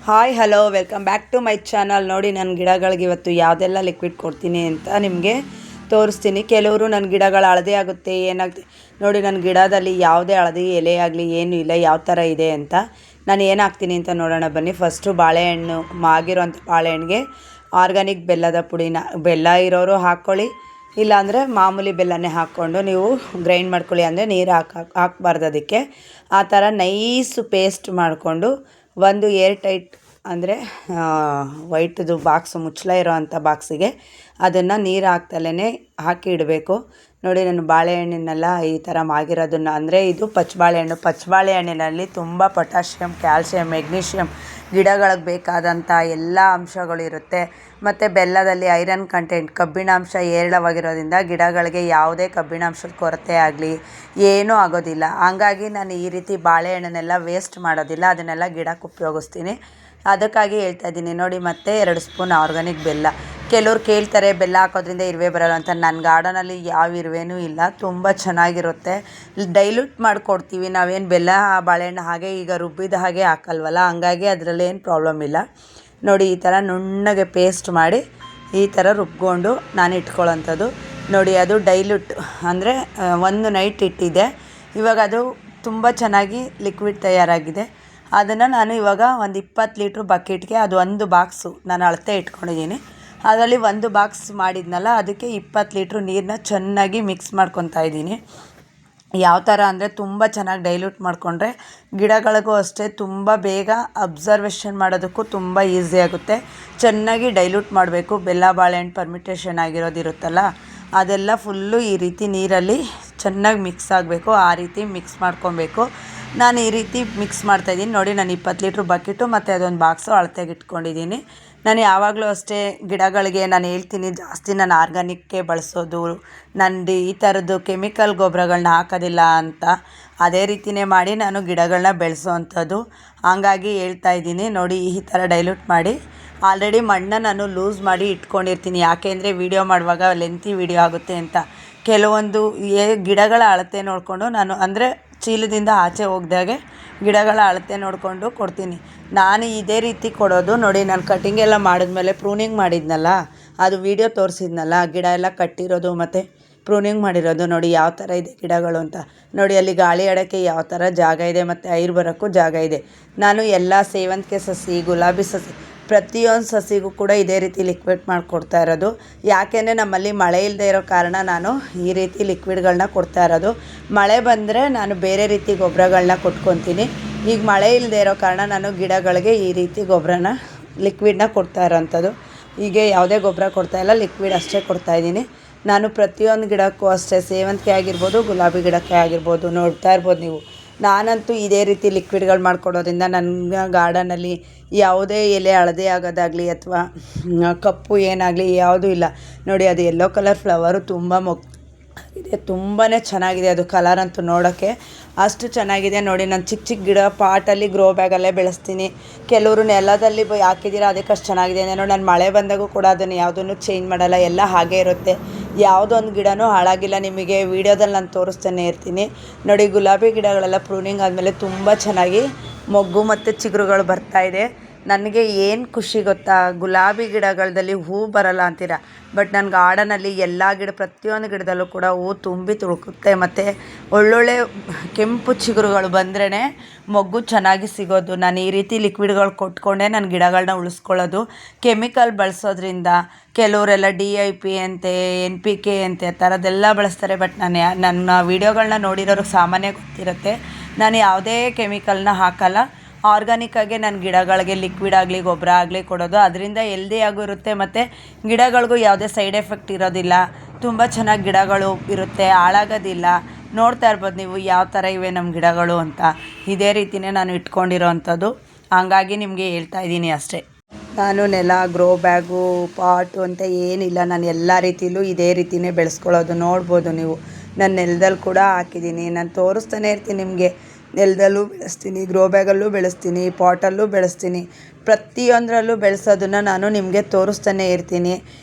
Hi hello welcome back to my channel. ನೋಡಿ ನನ್ನ ಗಿಡಗಳಿಗೆ ಇವತ್ತು ಯಾವುದೆಲ್ಲ ಲಿಕ್ವಿಡ್ ಕೊಡ್ತೀನಿ ಅಂತ ನಿಮಗೆ ತೋರಿಸ್ತೀನಿ. ಕೆಲವರು ನನ್ನ ಗಿಡಗಳು ಹಳದಿ ಆಗುತ್ತೆ ಏನಾಗುತ್ತೆ ನೋಡಿ, ನನ್ನ ಗಿಡದಲ್ಲಿ ಯಾವುದೇ ಹಳದಿ ಎಲೆ ಆಗಲಿ ಏನೂ ಇಲ್ಲ, ಯಾವ ಥರ ಇದೆ ಅಂತ ನಾನು ಏನು ಹಾಕ್ತೀನಿ ಅಂತ ನೋಡೋಣ ಬನ್ನಿ. ಫಸ್ಟು ಬಾಳೆಹಣ್ಣು, ಮಾಗಿರೋಂಥ ಬಾಳೆಹಣ್ಣಿಗೆ ಆರ್ಗ್ಯಾನಿಕ್ ಬೆಲ್ಲದ ಪುಡಿನ, ಬೆಲ್ಲ ಇರೋರು ಹಾಕ್ಕೊಳ್ಳಿ, ಇಲ್ಲಾಂದರೆ ಮಾಮೂಲಿ ಬೆಲ್ಲನೇ ಹಾಕ್ಕೊಂಡು ನೀವು ಗ್ರೈಂಡ್ ಮಾಡ್ಕೊಳ್ಳಿ. ಅಂದರೆ ನೀರು ಹಾಕಬಾರ್ದು ಅದಕ್ಕೆ. ಆ ಥರ ನೈಸು ಪೇಸ್ಟ್ ಮಾಡಿಕೊಂಡು ಒಂದು ಏರ್ ಟೈಟ್ ಅಂದರೆ ವೈಟ್ದು ಬಾಕ್ಸು, ಮುಚ್ಚಳ ಇರೋ ಅಂಥ ಬಾಕ್ಸಿಗೆ ಅದನ್ನು ನೀರು ಹಾಕ್ತಲೇ ಹಾಕಿ ಇಡಬೇಕು. ನೋಡಿ ನಾನು ಬಾಳೆಹಣ್ಣಿನೆಲ್ಲ ಈ ಥರ ಮಾಗಿರೋದನ್ನು, ಅಂದರೆ ಇದು ಪಚ್ಚಬಾಳೆಹಣ್ಣಿನಲ್ಲಿ ತುಂಬ ಪೊಟ್ಯಾಷಿಯಮ್, ಕ್ಯಾಲ್ಸಿಯಂ, ಮೆಗ್ನೀಷಿಯಮ್ ಗಿಡಗಳಿಗೆ ಬೇಕಾದಂಥ ಎಲ್ಲ ಅಂಶಗಳಿರುತ್ತೆ. ಮತ್ತು ಬೆಲ್ಲದಲ್ಲಿ ಐರನ್ ಕಂಟೆಂಟ್, ಕಬ್ಬಿಣಾಂಶ ಹೇರಳವಾಗಿರೋದ್ರಿಂದ ಗಿಡಗಳಿಗೆ ಯಾವುದೇ ಕಬ್ಬಿಣಾಂಶದ ಕೊರತೆ ಆಗಲಿ ಏನೂ ಆಗೋದಿಲ್ಲ. ಹಂಗಾಗಿ ನಾನು ಈ ರೀತಿ ಬಾಳೆಹಣ್ಣನ್ನೆಲ್ಲ ವೇಸ್ಟ್ ಮಾಡೋದಿಲ್ಲ, ಅದನ್ನೆಲ್ಲ ಗಿಡಕ್ಕೆ ಉಪಯೋಗಿಸ್ತೀನಿ. ಅದಕ್ಕಾಗಿ ಹೇಳ್ತಾ ಇದ್ದೀನಿ ನೋಡಿ. ಮತ್ತು 2 ಸ್ಪೂನ್ ಆರ್ಗ್ಯಾನಿಕ್ ಬೆಲ್ಲ. ಕೆಲವ್ರು ಕೇಳ್ತಾರೆ ಬೆಲ್ಲ ಹಾಕೋದ್ರಿಂದ ಇರುವೆ ಬರೋಲ್ಲ ಅಂತ. ನನ್ನ ಗಾರ್ಡನಲ್ಲಿ ಯಾವ ಇರುವೆನೂ ಇಲ್ಲ, ತುಂಬ ಚೆನ್ನಾಗಿರುತ್ತೆ. ಡೈಲ್ಯೂಟ್ ಮಾಡಿಕೊಡ್ತೀವಿ ನಾವೇನು ಬೆಲ್ಲ ಬಾಳೆಹಣ್ಣು ಹಾಗೆ ಈಗ ರುಬ್ಬಿದ ಹಾಗೆ ಹಾಕಲ್ವಲ್ಲ, ಹಂಗಾಗಿ ಅದರಲ್ಲೇನು ಪ್ರಾಬ್ಲಮ್ ಇಲ್ಲ. ನೋಡಿ ಈ ಥರ ನುಣ್ಣಗೆ ಪೇಸ್ಟ್ ಮಾಡಿ ಈ ಥರ ರುಬ್ಕೊಂಡು ನಾನು ಇಟ್ಕೊಳ್ಳೋಂಥದ್ದು. ನೋಡಿ ಅದು ಡೈಲ್ಯೂಟ್ ಅಂದರೆ ಒಂದು ನೈಟ್ ಇಟ್ಟಿದ್ದೆ, ಇವಾಗ ಅದು ತುಂಬ ಚೆನ್ನಾಗಿ ಲಿಕ್ವಿಡ್ ತಯಾರಾಗಿದೆ. ಅದನ್ನು ನಾನು ಇವಾಗ ಒಂದು 20 ಲೀಟ್ರ್ ಬಕೆಟ್ಗೆ, ಅದು ಒಂದು ಬಾಕ್ಸು ನಾನು ಅಳತೆ ಇಟ್ಕೊಂಡಿದ್ದೀನಿ, ಅದರಲ್ಲಿ ಒಂದು ಬಾಕ್ಸ್ ಮಾಡಿದ್ನಲ್ಲ ಅದಕ್ಕೆ 20 ಲೀಟ್ರ್ ನೀರನ್ನ ಚೆನ್ನಾಗಿ ಮಿಕ್ಸ್ ಮಾಡ್ಕೊತಾ ಇದ್ದೀನಿ. ಯಾವ ಥರ ಅಂದರೆ ತುಂಬ ಚೆನ್ನಾಗಿ ಡೈಲ್ಯೂಟ್ ಮಾಡಿಕೊಂಡ್ರೆ ಗಿಡಗಳಿಗೂ ಅಷ್ಟೇ ತುಂಬ ಬೇಗ ಅಬ್ಸರ್ವೇಷನ್ ಮಾಡೋದಕ್ಕೂ ತುಂಬ ಈಸಿ ಆಗುತ್ತೆ. ಚೆನ್ನಾಗಿ ಡೈಲ್ಯೂಟ್ ಮಾಡಬೇಕು. ಬೆಲ್ಲ ಬಾಳೆಹಣ್ಣು ಪರ್ಮಿಟೇಷನ್ ಆಗಿರೋದಿರುತ್ತಲ್ಲ ಅದೆಲ್ಲ ಫುಲ್ಲು ಈ ರೀತಿ ನೀರಲ್ಲಿ ಚೆನ್ನಾಗಿ ಮಿಕ್ಸ್ ಆಗಬೇಕು, ಆ ರೀತಿ ಮಿಕ್ಸ್ ಮಾಡ್ಕೊಬೇಕು. ನಾನು ಈ ರೀತಿ ಮಿಕ್ಸ್ ಮಾಡ್ತಾಯಿದ್ದೀನಿ ನೋಡಿ. ನಾನು 20 ಲೀಟ್ರ್ ಬಕೆಟು ಮತ್ತು ಅದೊಂದು ಬಾಕ್ಸು ಅಳತೆಗೆ ಇಟ್ಕೊಂಡಿದ್ದೀನಿ. ನಾನು ಯಾವಾಗಲೂ ಅಷ್ಟೇ ಗಿಡಗಳಿಗೆ ನಾನು ಹೇಳ್ತೀನಿ, ಜಾಸ್ತಿ ನಾನು ಆರ್ಗ್ಯಾನಿಕ್ಕೇ ಬಳಸೋದು, ನಂದು ಈ ಥರದ್ದು ಕೆಮಿಕಲ್ ಗೊಬ್ಬರಗಳನ್ನ ಹಾಕೋದಿಲ್ಲ ಅಂತ. ಅದೇ ರೀತಿಯೇ ಮಾಡಿ ನಾನು ಗಿಡಗಳನ್ನ ಬೆಳೆಸೋ ಹಂಗಾಗಿ ಹೇಳ್ತಾ ಇದ್ದೀನಿ ನೋಡಿ. ಈ ಥರ ಡೈಲ್ಯೂಟ್ ಮಾಡಿ ಆಲ್ರೆಡಿ ಮಣ್ಣನ್ನು ನಾನು ಲೂಸ್ ಮಾಡಿ ಇಟ್ಕೊಂಡಿರ್ತೀನಿ. ಯಾಕೆಂದರೆ ವೀಡಿಯೋ ಮಾಡುವಾಗ ಲೆಂತಿ ವೀಡಿಯೋ ಆಗುತ್ತೆ ಅಂತ. ಕೆಲವೊಂದು ಗಿಡಗಳ ಅಳತೆ ನೋಡಿಕೊಂಡು ನಾನು, ಅಂದರೆ ಚೀಲದಿಂದ ಆಚೆ ಹೋಗ್ದಾಗೆ ಗಿಡಗಳ ಅಳತೆ ನೋಡಿಕೊಂಡು ಕೊಡ್ತೀನಿ. ನಾನು ಇದೇ ರೀತಿ ಕೊಡೋದು ನೋಡಿ. ನಾನು ಕಟಿಂಗ್ ಎಲ್ಲ ಮಾಡಿದ್ಮೇಲೆ ಪ್ರೂನಿಂಗ್ ಮಾಡಿದ್ನಲ್ಲ, ಅದು ವೀಡಿಯೋ ತೋರಿಸಿದ್ನಲ್ಲ, ಗಿಡ ಎಲ್ಲ ಕಟ್ಟಿರೋದು ಮತ್ತು ಪ್ರೂನಿಂಗ್ ಮಾಡಿರೋದು ನೋಡಿ ಯಾವ ಥರ ಇದೆ ಗಿಡಗಳು ಅಂತ. ನೋಡಿ ಅಲ್ಲಿ ಗಾಳಿ ಆಡೋಕ್ಕೆ ಯಾವ ಥರ ಜಾಗ ಇದೆ ಮತ್ತು ಐರ್ ಬರೋಕ್ಕೂ ಜಾಗ ಇದೆ. ನಾನು ಎಲ್ಲ ಸೇವಂತಿಗೆ ಸಸಿ, ಗುಲಾಬಿ ಸಸಿ, ಪ್ರತಿಯೊಂದು ಸಸಿಗೂ ಕೂಡ ಇದೇ ರೀತಿ ಲಿಕ್ವಿಡ್ ಮಾಡಿಕೊಡ್ತಾ ಇರೋದು. ಯಾಕೆಂದರೆ ನಮ್ಮಲ್ಲಿ ಮಳೆ ಇಲ್ಲದೆ ಇರೋ ಕಾರಣ ನಾನು ಈ ರೀತಿ ಲಿಕ್ವಿಡ್ಗಳನ್ನ ಕೊಡ್ತಾ ಇರೋದು. ಮಳೆ ಬಂದರೆ ನಾನು ಬೇರೆ ರೀತಿ ಗೊಬ್ಬರಗಳನ್ನ ಕೊಟ್ಕೊತೀನಿ. ಈಗ ಮಳೆ ಇಲ್ಲದೆ ಇರೋ ಕಾರಣ ನಾನು ಗಿಡಗಳಿಗೆ ಈ ರೀತಿ ಲಿಕ್ವಿಡ್ನ ಕೊಡ್ತಾ ಇರೋವಂಥದ್ದು. ಹೀಗೆ ಯಾವುದೇ ಗೊಬ್ಬರ ಕೊಡ್ತಾಯಿಲ್ಲ, ಲಿಕ್ವಿಡ್ ಅಷ್ಟೇ ಕೊಡ್ತಾಯಿದ್ದೀನಿ. ನಾನು ಪ್ರತಿಯೊಂದು ಗಿಡಕ್ಕೂ ಅಷ್ಟೇ, ಸೇವಂತಿಗೆ ಆಗಿರ್ಬೋದು, ಗುಲಾಬಿ ಗಿಡಕ್ಕೆ ಆಗಿರ್ಬೋದು, ನೋಡ್ತಾ ಇರ್ಬೋದು ನೀವು. ನಾನಂತೂ ಇದೇ ರೀತಿ ಲಿಕ್ವಿಡ್ಗಳು ಮಾಡಿಕೊಡೋದ್ರಿಂದ ನನ್ನ ಗಾರ್ಡನಲ್ಲಿ ಯಾವುದೇ ಎಲೆ ಹಳದಿ ಆಗೋದಾಗಲಿ ಅಥವಾ ಕಪ್ಪು ಏನಾಗಲಿ ಯಾವುದೂ ಇಲ್ಲ. ನೋಡಿ ಅದು ಯೆಲ್ಲೋ ಕಲರ್ ಫ್ಲವರು ತುಂಬ ಇದೆ, ತುಂಬಾ ಚೆನ್ನಾಗಿದೆ ಅದು ಕಲರ್ ಅಂತೂ ನೋಡೋಕ್ಕೆ ಅಷ್ಟು ಚೆನ್ನಾಗಿದೆ. ನೋಡಿ ನಾನು ಚಿಕ್ಕ ಚಿಕ್ಕ ಗಿಡ ಪಾಟಲ್ಲಿ ಗ್ರೋ ಬ್ಯಾಗಲ್ಲೇ ಬೆಳೆಸ್ತೀನಿ. ಕೆಲವರು ನೆಲದಲ್ಲಿ ಹಾಕಿದ್ದೀರಾ ಅದಕ್ಕೆ ಅಷ್ಟು ಚೆನ್ನಾಗಿದೆ. ನೋಡಿ ನಾನು ಮಳೆ ಬಂದಾಗೂ ಕೂಡ ಅದನ್ನು ಯಾವುದನ್ನು ಚೇಂಜ್ ಮಾಡಲ್ಲ, ಎಲ್ಲ ಹಾಗೇ ಇರುತ್ತೆ. ಯಾವುದೊಂದು ಗಿಡನೂ ಹಾಳಾಗಿಲ್ಲ. ನಿಮಗೆ ವೀಡಿಯೋದಲ್ಲಿ ನಾನು ತೋರಿಸ್ತಾನೆ ಇರ್ತೀನಿ ನೋಡಿ. ಗುಲಾಬಿ ಗಿಡಗಳೆಲ್ಲ ಪ್ರೂನಿಂಗ್ ಆದಮೇಲೆ ತುಂಬ ಚೆನ್ನಾಗಿ ಮೊಗ್ಗು ಮತ್ತು ಚಿಗುರುಗಳು ಬರ್ತಾಯಿದೆ. ನನಗೆ ಏನು ಖುಷಿ ಗೊತ್ತಾ, ಗುಲಾಬಿ ಗಿಡಗಳಲ್ಲಿ ಹೂ ಬರಲ್ಲ ಅಂತೀರ, ಬಟ್ ನನ್ನ ಗಾರ್ಡನಲ್ಲಿ ಎಲ್ಲ ಪ್ರತಿಯೊಂದು ಗಿಡದಲ್ಲೂ ಕೂಡ ಹೂ ತುಂಬಿ ತುಳುಕುತ್ತೆ. ಮತ್ತು ಒಳ್ಳೊಳ್ಳೆ ಕೆಂಪು ಚಿಗುರುಗಳು ಬಂದ್ರೇ ಮೊಗ್ಗು ಚೆನ್ನಾಗಿ ಸಿಗೋದು. ನಾನು ಈ ರೀತಿ ಲಿಕ್ವಿಡ್ಗಳು ಕೊಟ್ಕೊಂಡೇ ನನ್ನ ಗಿಡಗಳನ್ನ ಉಳಿಸ್ಕೊಳ್ಳೋದು. ಕೆಮಿಕಲ್ ಬಳಸೋದ್ರಿಂದ ಕೆಲವರೆಲ್ಲ DIP ಅಂತೆ, NPK ಅಂತೆ ಆ ಥರದ್ದೆಲ್ಲ ಬಳಸ್ತಾರೆ. ಬಟ್ ನನ್ನ ವೀಡಿಯೋಗಳನ್ನ ನೋಡಿರೋರಿಗೆ ಸಾಮಾನ್ಯ ಗೊತ್ತಿರುತ್ತೆ, ನಾನು ಯಾವುದೇ ಕೆಮಿಕಲ್ನ ಹಾಕಲ್ಲ. ಆರ್ಗ್ಯಾನಿಕ್ಕಾಗೆ ನನ್ನ ಗಿಡಗಳಿಗೆ ಲಿಕ್ವಿಡ್ ಆಗಲಿ ಗೊಬ್ಬರ ಆಗಲಿ ಕೊಡೋದು. ಅದರಿಂದ ಹೆಲ್ದಿಯಾಗೂ ಇರುತ್ತೆ ಮತ್ತು ಗಿಡಗಳಿಗೂ ಯಾವುದೇ ಸೈಡ್ ಎಫೆಕ್ಟ್ ಇರೋದಿಲ್ಲ. ತುಂಬ ಚೆನ್ನಾಗಿ ಗಿಡಗಳು ಇರುತ್ತೆ, ಹಾಳಾಗೋದಿಲ್ಲ. ನೋಡ್ತಾ ಇರ್ಬೋದು ನೀವು ಯಾವ ಥರ ಇವೆ ನಮ್ಮ ಗಿಡಗಳು ಅಂತ. ಇದೇ ರೀತಿಯೇ ನಾನು ಇಟ್ಕೊಂಡಿರೋ ಅಂಥದ್ದು, ಹಂಗಾಗಿ ನಿಮಗೆ ಹೇಳ್ತಾ ಇದ್ದೀನಿ ಅಷ್ಟೇ. ನಾನು ನೆಲ, ಗ್ರೋ ಬ್ಯಾಗು, ಪಾಟು ಅಂತ ಏನಿಲ್ಲ, ನಾನು ಎಲ್ಲ ರೀತಿಯಲ್ಲೂ ಇದೇ ರೀತಿಯೇ ಬೆಳೆಸ್ಕೊಳ್ಳೋದು. ನೋಡ್ಬೋದು ನೀವು ನನ್ನ ನೆಲದಲ್ಲಿ ಕೂಡ ಹಾಕಿದ್ದೀನಿ. ನಾನು ತೋರಿಸ್ತಾನೆ ಇರ್ತೀನಿ ನಿಮಗೆ. ನೆಲದಲ್ಲೂ ಬೆಳೆಸ್ತೀನಿ, ಗ್ರೋ ಬ್ಯಾಗಲ್ಲೂ ಬೆಳೆಸ್ತೀನಿ, ಪಾಟಲ್ಲೂ ಬೆಳೆಸ್ತೀನಿ. ಪ್ರತಿಯೊಂದರಲ್ಲೂ ಬೆಳೆಸೋದನ್ನು ನಾನು ನಿಮಗೆ ತೋರಿಸ್ತಾನೆ ಇರ್ತೀನಿ.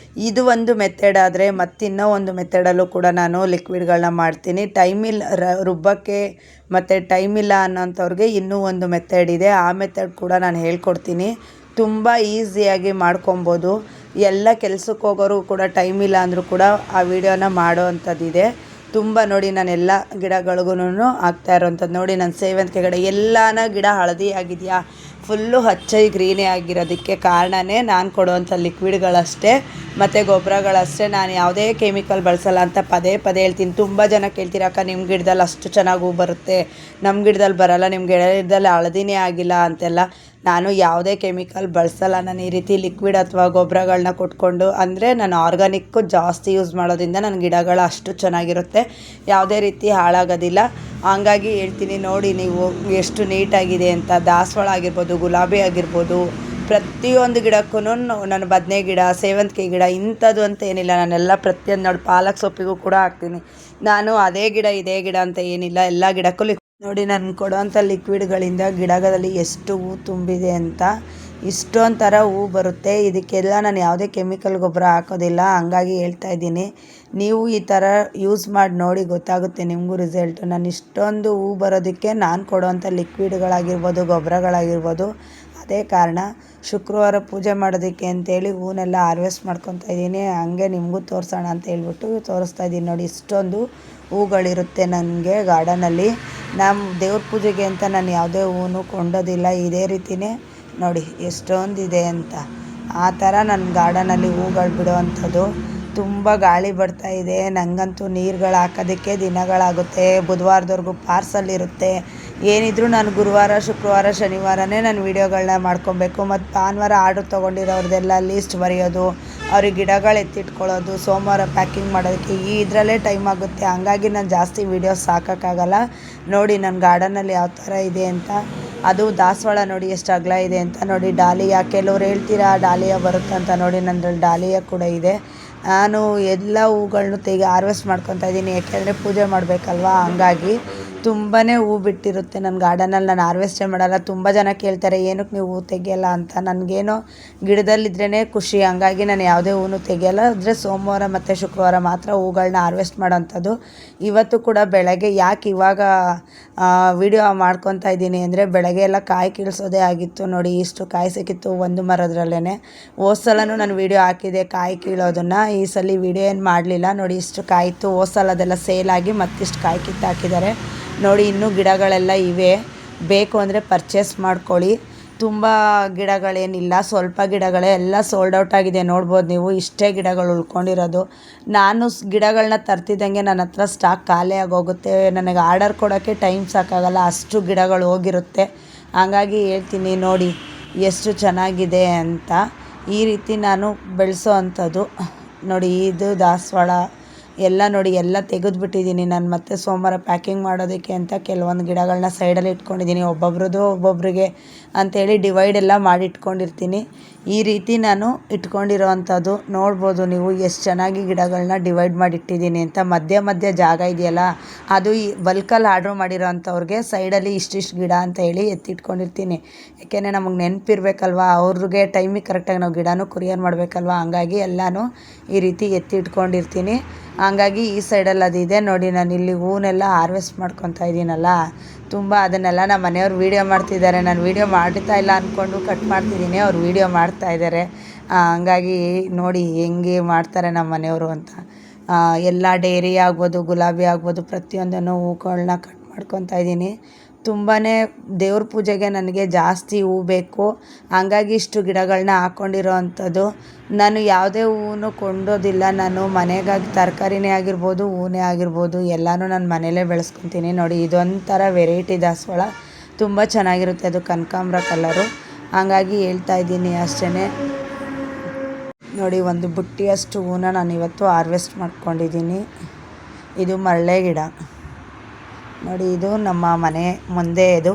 ಇದು ಒಂದು ಮೆಥಡ್ ಆದರೆ ಮತ್ತಿನ್ನೂ ಒಂದು ಮೆಥಡಲ್ಲೂ ಕೂಡ ನಾನು ಲಿಕ್ವಿಡ್ಗಳನ್ನ ಮಾಡ್ತೀನಿ. ಟೈಮಿಲ್ಲ ರುಬ್ಬಕ್ಕೆ ಮತ್ತು ಟೈಮಿಲ್ಲ ಅನ್ನೋಂಥವ್ರಿಗೆ ಇನ್ನೂ ಒಂದು ಮೆಥಡ್ ಇದೆ. ಆ ಮೆಥಡ್ ಕೂಡ ನಾನು ಹೇಳ್ಕೊಡ್ತೀನಿ. ತುಂಬ ಈಸಿಯಾಗಿ ಮಾಡ್ಕೊಬೋದು. ಎಲ್ಲ ಕೆಲ್ಸಕ್ಕೆ ಹೋಗೋರು ಕೂಡ ಟೈಮಿಲ್ಲ ಅಂದರೂ ಕೂಡ ಆ ವಿಡಿಯೋನ ಮಾಡೋ ಅಂಥದ್ದಿದೆ. ತುಂಬ ನೋಡಿ ನಾನು ಎಲ್ಲ ಗಿಡಗಳಿಗೂ ಹಾಕ್ತಾ ಇರೋವಂಥದ್ದು. ನೋಡಿ ನನ್ನ ಸೇವಂತಿಗೆ ಗಿಡ ಎಲ್ಲಾನ ಗಿಡ ಹಳದಿ ಆಗಿದೆಯಾ, ಫುಲ್ಲು ಹಚ್ಚ ಗ್ರೀನೇ ಆಗಿರೋದಕ್ಕೆ ಕಾರಣವೇ ನಾನು ಕೊಡುವಂಥ ಲಿಕ್ವಿಡ್ಗಳಷ್ಟೇ ಮತ್ತು ಗೊಬ್ಬರಗಳಷ್ಟೇ. ನಾನು ಯಾವುದೇ ಕೆಮಿಕಲ್ ಬಳಸಲ್ಲ ಅಂತ ಪದೇ ಪದೇ ಹೇಳ್ತೀನಿ. ತುಂಬ ಜನ ಕೇಳ್ತೀರ, ಅಕ್ಕ ನಿಮ್ಮ ಗಿಡದಲ್ಲಿ ಅಷ್ಟು ಚೆನ್ನಾಗಿ ಹೂ ಬರುತ್ತೆ, ನಮ್ಮ ಗಿಡದಲ್ಲಿ ಬರೋಲ್ಲ, ನಿಮ್ಮ ಗಿಡದಲ್ಲಿ ಹಳದಿನೇ ಆಗಿಲ್ಲ ಅಂತೆಲ್ಲ. ನಾನು ಯಾವುದೇ ಕೆಮಿಕಲ್ ಬಳಸಲ್ಲ. ನಾನು ಈ ರೀತಿ ಲಿಕ್ವಿಡ್ ಅಥವಾ ಗೊಬ್ಬರಗಳನ್ನ ಕೊಟ್ಕೊಂಡು, ಅಂದರೆ ನಾನು ಆರ್ಗಾನಿಕ್ಕು ಜಾಸ್ತಿ ಯೂಸ್ ಮಾಡೋದ್ರಿಂದ ನನ್ನ ಗಿಡಗಳು ಅಷ್ಟು ಚೆನ್ನಾಗಿರುತ್ತೆ, ಯಾವುದೇ ರೀತಿ ಹಾಳಾಗೋದಿಲ್ಲ. ಹಂಗಾಗಿ ಹೇಳ್ತೀನಿ ನೋಡಿ ನೀವು ಎಷ್ಟು ನೀಟಾಗಿದೆ ಅಂತ. ದಾಸವಾಳ ಆಗಿರ್ಬೋದು, ಗುಲಾಬಿ ಆಗಿರ್ಬೋದು, ಪ್ರತಿಯೊಂದು ಗಿಡಕ್ಕೂ ನಾನು ಬದನೆ ಗಿಡ, ಸೇವಂತಿಗೆ ಗಿಡ ಇಂಥದ್ದು ಅಂತ ಏನಿಲ್ಲ. ನಾನೆಲ್ಲ ಪ್ರತಿಯೊಂದು ನೋಡಿ ಪಾಲಕ್ ಸೊಪ್ಪಿಗೂ ಕೂಡ ಹಾಕ್ತೀನಿ. ನಾನು ಅದೇ ಗಿಡ ಇದೇ ಗಿಡ ಅಂತ ಏನಿಲ್ಲ, ಎಲ್ಲ ಗಿಡಕ್ಕೂ ನೋಡಿ ನಾನು ಕೊಡೋವಂಥ ಲಿಕ್ವಿಡ್ಗಳಿಂದ ಗಿಡಗಳಲ್ಲಿ ಎಷ್ಟು ಹೂ ತುಂಬಿದೆ ಅಂತ. ಇಷ್ಟೊಂದು ಥರ ಹೂ ಬರುತ್ತೆ. ಇದಕ್ಕೆಲ್ಲ ನಾನು ಯಾವುದೇ ಕೆಮಿಕಲ್ ಗೊಬ್ಬರ ಹಾಕೋದಿಲ್ಲ. ಹಂಗಾಗಿ ಹೇಳ್ತಾ ಇದ್ದೀನಿ, ನೀವು ಈ ಥರ ಯೂಸ್ ಮಾಡಿ ನೋಡಿ, ಗೊತ್ತಾಗುತ್ತೆ ನಿಮಗೂ ರಿಸಲ್ಟು. ನಾನು ಇಷ್ಟೊಂದು ಹೂ ಬರೋದಕ್ಕೆ ನಾನು ಕೊಡೋವಂಥ ಲಿಕ್ವಿಡ್ಗಳಾಗಿರ್ಬೋದು, ಗೊಬ್ಬರಗಳಾಗಿರ್ಬೋದು ಅದೇ ಕಾರಣ. ಶುಕ್ರವಾರ ಪೂಜೆ ಮಾಡೋದಕ್ಕೆ ಅಂತೇಳಿ ಹೂನೆಲ್ಲ ಹಾರ್ವೆಸ್ಟ್ ಮಾಡ್ಕೊತಾ ಇದ್ದೀನಿ. ಹಂಗೆ ನಿಮಗೂ ತೋರಿಸೋಣ ಅಂತ ಹೇಳ್ಬಿಟ್ಟು ತೋರಿಸ್ತಾ ಇದ್ದೀನಿ. ನೋಡಿ ಇಷ್ಟೊಂದು ಹೂಗಳಿರುತ್ತೆ ನನಗೆ ಗಾರ್ಡನಲ್ಲಿ. ನಮ್ಮ ದೇವ್ರ ಪೂಜೆಗೆ ಅಂತ ನಾನು ಯಾವುದೇ ಹೂವು ಕೊಂಡೋದಿಲ್ಲ. ಇದೇ ರೀತಿಯೇ ನೋಡಿ ಎಷ್ಟೊಂದಿದೆ ಅಂತ. ಆ ಥರ ನನ್ನ ಗಾರ್ಡನಲ್ಲಿ ಹೂಗಳು ಬಿಡೋವಂಥದ್ದು. ತುಂಬ ಗಾಳಿ ಬರ್ತಾ ಇದೆ. ನನಗಂತೂ ನೀರುಗಳು ಹಾಕೋದಕ್ಕೆ ದಿನಗಳಾಗುತ್ತೆ. ಬುಧವಾರದವರೆಗೂ ಪಾರ್ಸಲ್ ಇರುತ್ತೆ. ಏನಿದ್ರು ನಾನು ಗುರುವಾರ, ಶುಕ್ರವಾರ, ಶನಿವಾರನೇ ನಾನು ವೀಡಿಯೋಗಳನ್ನ ಮಾಡ್ಕೊಬೇಕು. ಮತ್ತು ಭಾನುವಾರ ಆರ್ಡ್ರ್ ತೊಗೊಂಡಿರೋರ್ದೆಲ್ಲ ಲೀಸ್ಟ್ ಬರೆಯೋದು, ಅವ್ರಿಗೆ ಗಿಡಗಳು ಎತ್ತಿಟ್ಕೊಳ್ಳೋದು, ಸೋಮವಾರ ಪ್ಯಾಕಿಂಗ್ ಮಾಡೋದಕ್ಕೆ ಇದರಲ್ಲೇ ಟೈಮ್ ಆಗುತ್ತೆ. ಹಂಗಾಗಿ ನಾನು ಜಾಸ್ತಿ ವೀಡಿಯೋಸ್ ಹಾಕೋಕ್ಕಾಗಲ್ಲ. ನೋಡಿ ನನ್ನ ಗಾರ್ಡನಲ್ಲಿ ಯಾವ ಥರ ಇದೆ ಅಂತ. ಅದು ದಾಸವಾಳ ನೋಡಿ ಎಷ್ಟು ಅಗಲ ಇದೆ ಅಂತ. ನೋಡಿ ಡಾಲಿಯಾ, ಕೆಲವ್ರು ಹೇಳ್ತೀರಾ ಡಾಲಿಯಾ ಬರುತ್ತೆ ಅಂತ. ನೋಡಿ ನನ್ನಲ್ಲಿ ಡಾಲಿಯಾ ಕೂಡ ಇದೆ. ನಾನು ಎಲ್ಲ ಹೂಗಳನ್ನೂ ಹಾರ್ವೆಸ್ಟ್ ಮಾಡ್ಕೊತಾ ಇದ್ದೀನಿ. ಯಾಕೆಂದರೆ ಪೂಜೆ ಮಾಡಬೇಕಲ್ವಾ, ಹಂಗಾಗಿ ತುಂಬಾ ಹೂ ಬಿಟ್ಟಿರುತ್ತೆ ನನ್ನ ಗಾರ್ಡನಲ್ಲಿ. ನಾನು ಹಾರ್ವೆಸ್ಟೇ ಮಾಡಲ್ಲ. ತುಂಬ ಜನ ಕೇಳ್ತಾರೆ ಏನಕ್ಕೆ ನೀವು ಹೂ ತೆಗಿಯಲ್ಲ ಅಂತ. ನನಗೇನೋ ಗಿಡದಲ್ಲಿದ್ರೇ ಖುಷಿ, ಹಂಗಾಗಿ ನಾನು ಯಾವುದೇ ಹೂವು ತೆಗಿಯಲ್ಲ. ಆದರೆ ಸೋಮವಾರ ಮತ್ತು ಶುಕ್ರವಾರ ಮಾತ್ರ ಹೂಗಳನ್ನ ಹಾರ್ವೆಸ್ಟ್ ಮಾಡೋಂಥದ್ದು. ಇವತ್ತು ಕೂಡ ಬೆಳಗ್ಗೆ ಯಾಕೆ ಇವಾಗ ವಿಡಿಯೋ ಮಾಡ್ಕೊತಾ ಇದ್ದೀನಿ ಅಂದರೆ, ಬೆಳಗ್ಗೆ ಎಲ್ಲ ಕಾಯಿ ಕೀಳ್ಸೋದೇ ಆಗಿತ್ತು. ನೋಡಿ ಇಷ್ಟು ಕಾಯಿ ಸಿಕ್ಕಿತ್ತು ಒಂದು ಮರದ್ರಲ್ಲೇ. ಹೋದ ಸಲನೂ ನಾನು ವಿಡಿಯೋ ಹಾಕಿದೆ ಕಾಯಿ ಕೀಳೋದನ್ನು. ಈ ಸಲ ವಿಡಿಯೋ ಏನು ಮಾಡಲಿಲ್ಲ. ನೋಡಿ ಇಷ್ಟು ಕಾಯಿತ್ತು. ಹೋದ ಸಲ ಅದೆಲ್ಲ ಸೇಲಾಗಿ ಮತ್ತಿಷ್ಟು ಕಾಯಿ ಕಿತ್ತು ಹಾಕಿದ್ದಾರೆ. ನೋಡಿ ಇನ್ನೂ ಗಿಡಗಳೆಲ್ಲ ಇವೆ, ಬೇಕು ಅಂದರೆ ಪರ್ಚೇಸ್ ಮಾಡ್ಕೊಳ್ಳಿ. ತುಂಬ ಗಿಡಗಳೇನಿಲ್ಲ, ಸ್ವಲ್ಪ ಗಿಡಗಳೇ, ಎಲ್ಲ ಸೋಲ್ಡ್ ಔಟ್ ಆಗಿದೆ. ನೋಡ್ಬೋದು ನೀವು, ಇಷ್ಟೇ ಗಿಡಗಳು ಉಳ್ಕೊಂಡಿರೋದು. ನಾನು ಗಿಡಗಳನ್ನ ತರ್ತಿದ್ದಂಗೆ ನನ್ನ ಹತ್ರ ಸ್ಟಾಕ್ ಖಾಲಿ ಆಗೋಗುತ್ತೆ. ನನಗೆ ಆರ್ಡರ್ ಕೊಡೋಕ್ಕೆ ಟೈಮ್ ಸಾಕಾಗಲ್ಲ, ಅಷ್ಟು ಗಿಡಗಳು ಹೋಗಿರುತ್ತೆ. ಹಂಗಾಗಿ ಹೇಳ್ತೀನಿ ನೋಡಿ ಎಷ್ಟು ಚೆನ್ನಾಗಿದೆ ಅಂತ. ಈ ರೀತಿ ನಾನು ಬೆಳೆಸೋ ಅಂಥದ್ದು. ನೋಡಿ ಇದು ದಾಸವಾಳ ಎಲ್ಲ ನೋಡಿ ಎಲ್ಲ ತೆಗೆದುಬಿಟ್ಟಿದ್ದೀನಿ ನಾನು. ಮತ್ತೆ ಸೋಮವಾರ ಪ್ಯಾಕಿಂಗ್ ಮಾಡೋದಕ್ಕೆ ಅಂತ ಕೆಲವೊಂದು ಗಿಡಗಳನ್ನ ಸೈಡಲ್ಲಿ ಇಟ್ಕೊಂಡಿದ್ದೀನಿ. ಒಬ್ಬೊಬ್ರಿಗೆ ಅಂಥೇಳಿ ಡಿವೈಡ್ ಎಲ್ಲ ಮಾಡಿ ಇಟ್ಕೊಂಡಿರ್ತೀನಿ. ಈ ರೀತಿ ನಾನು ಇಟ್ಕೊಂಡಿರೋ ಅಂಥದ್ದು. ನೋಡ್ಬೋದು ನೀವು ಎಷ್ಟು ಚೆನ್ನಾಗಿ ಗಿಡಗಳನ್ನ ಡಿವೈಡ್ ಮಾಡಿ ಇಟ್ಟಿದ್ದೀನಿ ಅಂತ. ಮಧ್ಯ ಜಾಗ ಇದೆಯಲ್ಲ, ಅದು ಈ ಬಲ್ಕಲ್ಲಿ ಆರ್ಡ್ರ್ ಮಾಡಿರೋ ಅಂಥವ್ರಿಗೆ ಸೈಡಲ್ಲಿ ಇಷ್ಟಿಷ್ಟು ಗಿಡ ಅಂತ ಹೇಳಿ ಎತ್ತಿಟ್ಕೊಂಡಿರ್ತೀನಿ. ಯಾಕೆಂದರೆ ನಮಗೆ ನೆನಪಿರ್ಬೇಕಲ್ವ, ಅವ್ರಿಗೆ ಟೈಮಿಗೆ ಕರೆಕ್ಟಾಗಿ ನಾವು ಗಿಡನೂ ಕೊರಿಯರ್ ಮಾಡಬೇಕಲ್ವ. ಹಂಗಾಗಿ ಎಲ್ಲನೂ ಈ ರೀತಿ ಎತ್ತಿಟ್ಕೊಂಡಿರ್ತೀನಿ. ಹಂಗಾಗಿ ಈ ಸೈಡಲ್ಲಿ ಅದಿದೆ ನೋಡಿ. ನಾನು ಇಲ್ಲಿ ಹೂನೆಲ್ಲ ಹಾರ್ವೆಸ್ಟ್ ಮಾಡ್ಕೊತಾ ಇದ್ದೀನಲ್ಲ, ತುಂಬ ಅದನ್ನೆಲ್ಲ ನಮ್ಮ ಮನೆಯವ್ರು ವೀಡಿಯೋ ಮಾಡ್ತಿದ್ದಾರೆ. ನಾನು ವೀಡಿಯೋ ಮಾಡ್ತಾ ಇಲ್ಲ ಅಂದ್ಕೊಂಡು ಕಟ್ ಮಾಡ್ತಿದ್ದೀನಿ, ಅವ್ರು ವೀಡಿಯೋ ಮಾಡ್ತಾಯಿದ್ದಾರೆ. ಹಂಗಾಗಿ ನೋಡಿ ಹೆಂಗೆ ಮಾಡ್ತಾರೆ ನಮ್ಮ ಮನೆಯವರು ಅಂತ. ಎಲ್ಲ ಡೇರಿ ಆಗ್ಬೋದು, ಗುಲಾಬಿ ಆಗ್ಬೋದು, ಪ್ರತಿಯೊಂದನ್ನು ಹೂಗಳನ್ನ ಕಟ್ ಮಾಡ್ಕೊತಾ ಇದ್ದೀನಿ. ತುಂಬಾ ದೇವ್ರ ಪೂಜೆಗೆ ನನಗೆ ಜಾಸ್ತಿ ಹೂ ಬೇಕು. ಹಂಗಾಗಿ ಇಷ್ಟು ಗಿಡಗಳನ್ನ ಹಾಕ್ಕೊಂಡಿರೋ ಅಂಥದ್ದು. ನಾನು ಯಾವುದೇ ಹೂವು ಕೊಂಡೋದಿಲ್ಲ. ನಾನು ಮನೆಗಾಗಿ ತರಕಾರಿನೇ ಆಗಿರ್ಬೋದು, ಹೂವೇ ಆಗಿರ್ಬೋದು, ಎಲ್ಲನೂ ನಾನು ಮನೇಲೇ ಬೆಳೆಸ್ಕೊತೀನಿ. ನೋಡಿ ಇದೊಂಥರ ವೆರೈಟಿ ದಾಸವಾಳ, ತುಂಬ ಚೆನ್ನಾಗಿರುತ್ತೆ. ಅದು ಕನಕಾಂಬರ ಕಲರು. ಹಂಗಾಗಿ ಹೇಳ್ತಾ ಇದ್ದೀನಿ ಅಷ್ಟೇ. ನೋಡಿ ಒಂದು ಬುಟ್ಟಿಯಷ್ಟು ಹೂನ ನಾನು ಇವತ್ತು ಹಾರ್ವೆಸ್ಟ್ ಮಾಡ್ಕೊಂಡಿದ್ದೀನಿ. ಇದು ಮರಳೆ ಗಿಡ ನೋಡಿ. ಇದು ನಮ್ಮ ಮನೆ ಮುಂದೆ ಇದು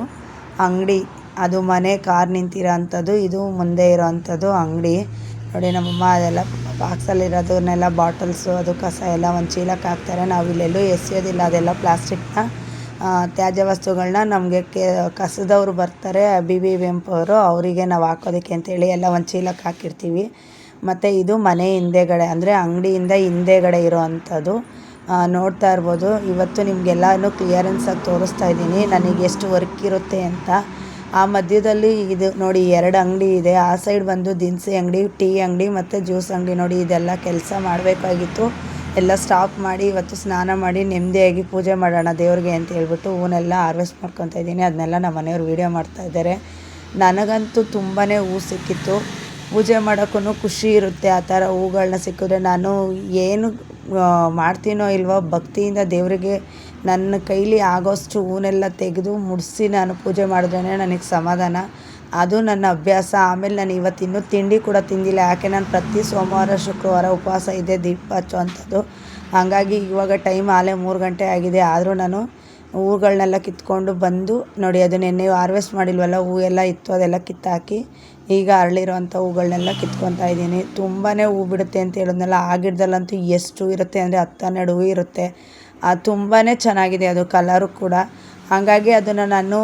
ಅಂಗಡಿ, ಅದು ಮನೆ ಕಾರ್ ನಿಂತಿರೋ ಅಂಥದ್ದು. ಇದು ಮುಂದೆ ಇರೋ ಅಂಥದ್ದು ಅಂಗಡಿ. ನೋಡಿ ನಮ್ಮಮ್ಮ ಅದೆಲ್ಲ ಬಾಕ್ಸಲ್ಲಿರೋದನ್ನೆಲ್ಲ ಬಾಟಲ್ಸು ಅದು ಕಸ ಎಲ್ಲ ಒಂದು ಚೀಲಕ್ಕೆ ಹಾಕ್ತಾರೆ. ನಾವು ಇಲ್ಲೆಲ್ಲೂ ಎಸೆಯೋದಿಲ್ಲ ಅದೆಲ್ಲ ಪ್ಲಾಸ್ಟಿಕ್ನ. ತ್ಯಾಜ್ಯ ವಸ್ತುಗಳನ್ನ ನಮಗೆ ಕಸದವ್ರು ಬರ್ತಾರೆ BBMP ಅವರು, ಅವರಿಗೆ ನಾವು ಹಾಕೋದಕ್ಕೆ ಅಂತೇಳಿ ಎಲ್ಲ ಒಂದು ಚೀಲಕ್ಕೆ ಹಾಕಿರ್ತೀವಿ. ಮತ್ತು ಇದು ಮನೆ ಹಿಂದೆಗಡೆ ಅಂದರೆ ಅಂಗಡಿಯಿಂದ ಹಿಂದೆಗಡೆ ಇರೋ ಅಂಥದ್ದು. ನೋಡ್ತಾ ಇರ್ಬೋದು. ಇವತ್ತು ನಿಮಗೆಲ್ಲನೂ ಕ್ಲಿಯರೆನ್ಸಾಗಿ ತೋರಿಸ್ತಾ ಇದ್ದೀನಿ ನನಗೆ ಎಷ್ಟು ವರ್ಕ್ ಇರುತ್ತೆ ಅಂತ. ಆ ಮಧ್ಯದಲ್ಲಿ ಇದು ನೋಡಿ 2 ಅಂಗಡಿ ಇದೆ. ಆ ಸೈಡ್ ಬಂದು ದಿನಸಿ ಅಂಗಡಿ, ಟೀ ಅಂಗಡಿ ಮತ್ತು ಜ್ಯೂಸ್ ಅಂಗಡಿ. ನೋಡಿ ಇದೆಲ್ಲ ಕೆಲಸ ಮಾಡಬೇಕಾಗಿತ್ತು. ಎಲ್ಲ ಸ್ಟಾಪ್ ಮಾಡಿ ಇವತ್ತು ಸ್ನಾನ ಮಾಡಿ ನೆಮ್ಮದಿಯಾಗಿ ಪೂಜೆ ಮಾಡೋಣ ದೇವ್ರಿಗೆ ಅಂತ ಹೇಳ್ಬಿಟ್ಟು ಹೂವನ್ನೆಲ್ಲ ಹಾರ್ವೆಸ್ಟ್ ಮಾಡ್ಕೊತಾ ಇದ್ದೀನಿ. ಅದನ್ನೆಲ್ಲ ನಮ್ಮ ಮನೆಯವ್ರು ವೀಡಿಯೋ ಮಾಡ್ತಾಯಿದ್ದಾರೆ. ನನಗಂತೂ ತುಂಬಾ ಹೂ ಸಿಕ್ಕಿತ್ತು. ಪೂಜೆ ಮಾಡೋಕ್ಕೂ ಖುಷಿ ಇರುತ್ತೆ ಆ ಥರ ಹೂಗಳನ್ನ ಸಿಕ್ಕಿದ್ರೆ. ನಾನು ಏನು ಮಾಡ್ತೀನೋ ಇಲ್ವೋ ಭಕ್ತಿಯಿಂದ ದೇವರಿಗೆ ನನ್ನ ಕೈಲಿ ಆಗೋಷ್ಟು ಹೂನೆಲ್ಲ ತೆಗೆದು ಮುಡಿಸಿ ನಾನು ಪೂಜೆ ಮಾಡಿದ್ರೇ ನನಗೆ ಸಮಾಧಾನ. ಅದು ನನ್ನ ಅಭ್ಯಾಸ. ಆಮೇಲೆ ನಾನು ಇವತ್ತು ಇನ್ನೂ ತಿಂಡಿ ಕೂಡ ತಿಂದಿಲ್ಲ. ಯಾಕೆ ನಾನು ಪ್ರತಿ ಸೋಮವಾರ ಶುಕ್ರವಾರ ಉಪವಾಸ ಇದೆ ದೀಪ ಹಚ್ಚೋ ಅಂಥದ್ದು. ಹಾಗಾಗಿ ಇವಾಗ ಟೈಮ್ ಆಲೇ 3 ಗಂಟೆ ಆಗಿದೆ. ಆದರೂ ನಾನು ಹೂಗಳನ್ನೆಲ್ಲ ಕಿತ್ಕೊಂಡು ಬಂದು ನೋಡಿ, ಅದು ನೆನ್ನೆ ಹಾರ್ವೆಸ್ಟ್ ಮಾಡಿಲ್ವಲ್ಲ ಹೂ ಎಲ್ಲ ಇತ್ತು, ಅದೆಲ್ಲ ಕಿತ್ತಾಕಿ ಈಗ ಅರಳಿರೋವಂಥ ಹೂಗಳನ್ನೆಲ್ಲ ಕಿತ್ಕೊತಾ ಇದ್ದೀನಿ. ತುಂಬಾ ಹೂ ಬಿಡುತ್ತೆ ಅಂತ ಹೇಳಿದ್ನಲ್ಲ, ಆ ಗಿಡದಲ್ಲಂತೂ ಎಷ್ಟು ಇರುತ್ತೆ ಅಂದರೆ 10-12 ಹೂ ಇರುತ್ತೆ. ತುಂಬಾ ಚೆನ್ನಾಗಿದೆ ಅದು ಕಲರು ಕೂಡ. ಹಾಗಾಗಿ ಅದನ್ನು ನಾನು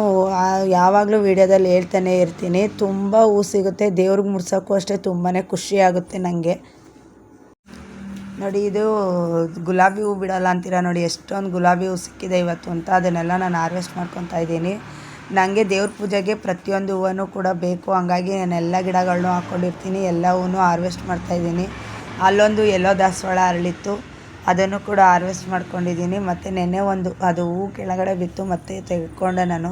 ಯಾವಾಗಲೂ ವೀಡಿಯೋದಲ್ಲಿ ಹೇಳ್ತಾನೆ ಇರ್ತೀನಿ. ತುಂಬ ಹೂ ಸಿಗುತ್ತೆ, ದೇವ್ರಿಗೆ ಮುಡ್ಸೋಕ್ಕೂ ಅಷ್ಟೇ ತುಂಬಾ ಖುಷಿಯಾಗುತ್ತೆ ನನಗೆ. ನೋಡಿ ಇದು ಗುಲಾಬಿ ಹೂ ಬಿಡೋಲ್ಲ ಅಂತೀರ ನೋಡಿ, ಎಷ್ಟೊಂದು ಗುಲಾಬಿ ಹೂ ಸಿಕ್ಕಿದೆ ಇವತ್ತು ಅಂತ. ಅದನ್ನೆಲ್ಲ ನಾನು ಹಾರ್ವೆಸ್ಟ್ ಮಾಡ್ಕೊತಾ ಇದ್ದೀನಿ. ನನಗೆ ದೇವ್ರ ಪೂಜೆಗೆ ಪ್ರತಿಯೊಂದು ಹೂವನ್ನು ಕೂಡ ಬೇಕು. ಹಂಗಾಗಿ ನಾನು ಎಲ್ಲ ಗಿಡಗಳನ್ನೂ ಹಾಕ್ಕೊಂಡಿರ್ತೀನಿ, ಎಲ್ಲ ಹೂವು ಹಾರ್ವೆಸ್ಟ್ ಮಾಡ್ತಾಯಿದ್ದೀನಿ. ಅಲ್ಲೊಂದು ಎಲ್ಲೋ ದಾಸವಾಳ ಅರಳಿತ್ತು, ಅದನ್ನು ಕೂಡ ಹಾರ್ವೆಸ್ಟ್ ಮಾಡ್ಕೊಂಡಿದ್ದೀನಿ. ಮತ್ತು ನೆನ್ನೆ ಅದು ಹೂ ಕೆಳಗಡೆ ಬಿತ್ತು, ಮತ್ತೆ ತೆಗೆದುಕೊಂಡೆ ನಾನು.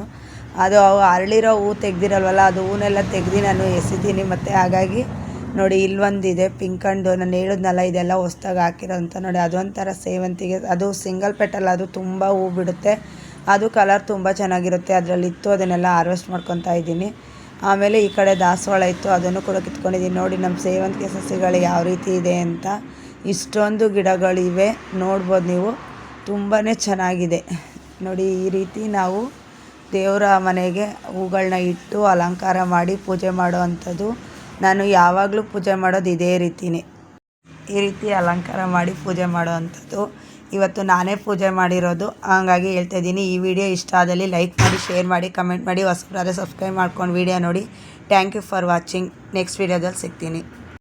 ಅದು ಅರಳಿರೋ ಹೂ ತೆಗ್ದಿರಲ್ವಲ್ಲ, ಅದು ಹೂನೆಲ್ಲ ತೆಗ್ದು ನಾನು ಎಸಿತೀನಿ. ಮತ್ತು ಹಾಗಾಗಿ ನೋಡಿ ಇಲ್ಲೊಂದಿದೆ ಪಿಂಕ್ ಹಣ್ಣು, ನಾನು ಹೇಳಿದ್ನಲ್ಲ ಇದೆಲ್ಲ ಹೊಸ್ದಾಗಿ ಹಾಕಿರೋ ಅಂತ. ನೋಡಿ ಅದೊಂಥರ ಸೇವಂತಿಗೆ, ಅದು ಸಿಂಗಲ್ ಪೆಟಲ್, ಅದು ತುಂಬ ಹೂ ಬಿಡುತ್ತೆ. ಅದು ಕಲರ್ ತುಂಬ ಚೆನ್ನಾಗಿರುತ್ತೆ. ಅದರಲ್ಲಿತ್ತು, ಅದನ್ನೆಲ್ಲ ಹಾರ್ವೆಸ್ಟ್ ಮಾಡ್ಕೊತಾ ಇದ್ದೀನಿ. ಆಮೇಲೆ ಈ ಕಡೆ ದಾಸವಾಳ ಇತ್ತು, ಅದನ್ನು ಕೂಡ ಕಿತ್ಕೊಂಡಿದ್ದೀನಿ. ನೋಡಿ ನಮ್ಮ ಸೇವಂತಿಗೆ ಸಸಿಗಳು ಯಾವ ರೀತಿ ಇದೆ ಅಂತ. ಇಷ್ಟೊಂದು ಗಿಡಗಳಿವೆ ನೋಡ್ಬೋದು ನೀವು, ತುಂಬಾ ಚೆನ್ನಾಗಿದೆ. ನೋಡಿ ಈ ರೀತಿ ನಾವು ದೇವರ ಮನೆಗೆ ಹೂಗಳನ್ನ ಇಟ್ಟು ಅಲಂಕಾರ ಮಾಡಿ ಪೂಜೆ ಮಾಡೋ ಅಂಥದ್ದು. ನಾನು ಯಾವಾಗಲೂ ಪೂಜೆ ಮಾಡೋದು ಇದೇ ರೀತಿಯೇ, ಈ ರೀತಿ ಅಲಂಕಾರ ಮಾಡಿ ಪೂಜೆ ಮಾಡೋ ಅಂಥದ್ದು. ಇವತ್ತು ನಾನೇ ಪೂಜೆ ಮಾಡಿರೋದು, ಹಾಗಾಗಿ ಹೇಳ್ತಾ ಇದ್ದೀನಿ. ಈ ವಿಡಿಯೋ ಇಷ್ಟ ಆದಲ್ಲಿ ಲೈಕ್ ಮಾಡಿ, ಶೇರ್ ಮಾಡಿ, ಕಮೆಂಟ್ ಮಾಡಿ. ಹೊಸಬರಾದರೆ ಸಬ್ಸ್ಕ್ರೈಬ್ ಮಾಡ್ಕೊಂಡು ವಿಡಿಯೋ ನೋಡಿ. Thank you for watching. Next ವಿಡಿಯೋದಲ್ಲಿ ಸಿಗ್ತೀನಿ.